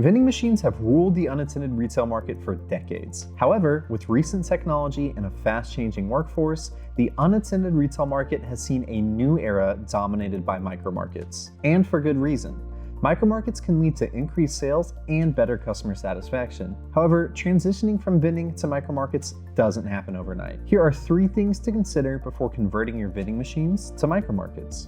Vending machines have ruled the unattended retail market for decades. However, with recent technology and a fast-changing workforce, the unattended retail market has seen a new era dominated by micromarkets. And for good reason. Micromarkets can lead to increased sales and better customer satisfaction. However, transitioning from vending to micromarkets doesn't happen overnight. Here are 3 things to consider before converting your vending machines to micromarkets.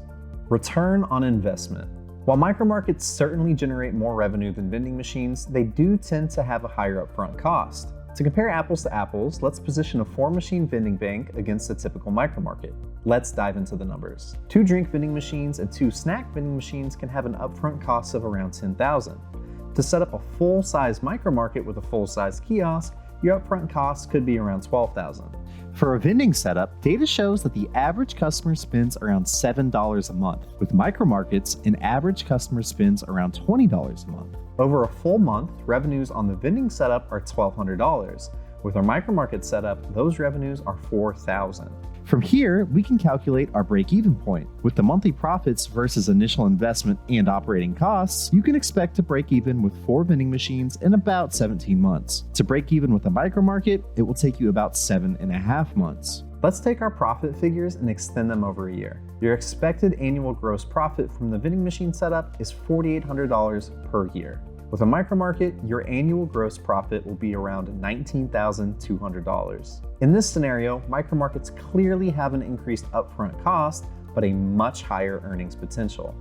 Return on investment. While micromarkets certainly generate more revenue than vending machines, they do tend to have a higher upfront cost. To compare apples to apples, let's position a 4-machine vending bank against a typical micromarket. Let's dive into the numbers. 2 drink vending machines and 2 snack vending machines can have an upfront cost of around $10,000. To set up a full-size micromarket with a full-size kiosk, your upfront cost could be around $12,000. For a vending setup, data shows that the average customer spends around $7 a month. With micromarkets, an average customer spends around $20 a month. Over a full month, revenues on the vending setup are $1,200. With our micromarket setup, those revenues are $4,000. From here, we can calculate our break-even point. With the monthly profits versus initial investment and operating costs, you can expect to break even with 4 vending machines in about 17 months. To break even with a micromarket, it will take you about 7.5 months. Let's take our profit figures and extend them over a year. Your expected annual gross profit from the vending machine setup is $4,800 per year. With a micromarket, your annual gross profit will be around $19,200. In this scenario, micromarkets clearly have an increased upfront cost, but a much higher earnings potential.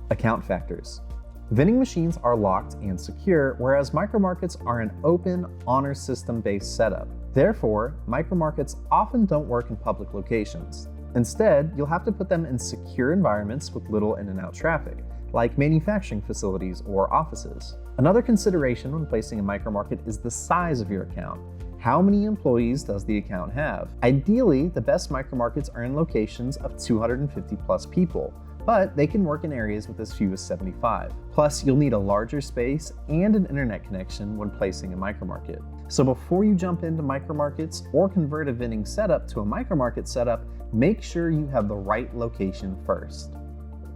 Account factors. Vending machines are locked and secure, whereas micromarkets are an open, honor system-based setup. Therefore, micromarkets often don't work in public locations. Instead, you'll have to put them in secure environments with little in and out traffic, like manufacturing facilities or offices. Another consideration when placing a micromarket is the size of your account. How many employees does the account have? Ideally, the best micromarkets are in locations of 250 plus people, but they can work in areas with as few as 75. Plus, you'll need a larger space and an internet connection when placing a micromarket. So before you jump into micromarkets or convert a vending setup to a micromarket setup, make sure you have the right location first.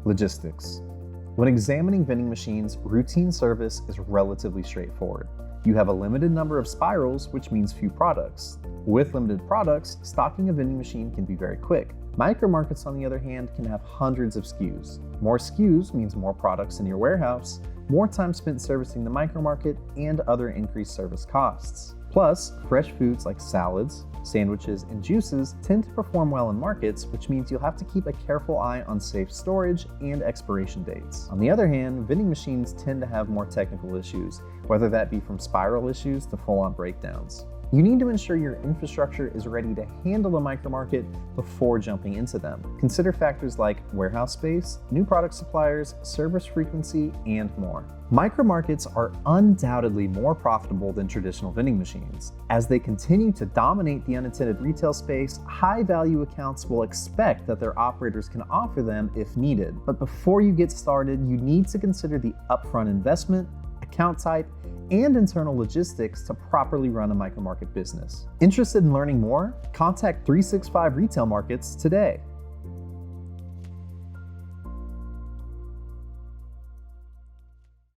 Logistics. When examining vending machines, routine service is relatively straightforward. You have a limited number of spirals, which means few products. With limited products, stocking a vending machine can be very quick. Micromarkets, on the other hand, can have hundreds of SKUs. More SKUs means more products in your warehouse, more time spent servicing the micromarket, and other increased service costs. Plus, fresh foods like salads, sandwiches, and juices tend to perform well in markets, which means you'll have to keep a careful eye on safe storage and expiration dates. On the other hand, vending machines tend to have more technical issues, whether that be from spiral issues to full-on breakdowns. You need to ensure your infrastructure is ready to handle a micromarket before jumping into them. Consider factors like warehouse space, new product suppliers, service frequency, and more. Micromarkets are undoubtedly more profitable than traditional vending machines. As they continue to dominate the unattended retail space, high-value accounts will expect that their operators can offer them if needed. But before you get started, you need to consider the upfront investment, account type, and internal logistics to properly run a micromarket business. Interested in learning more? Contact 365 Retail Markets today.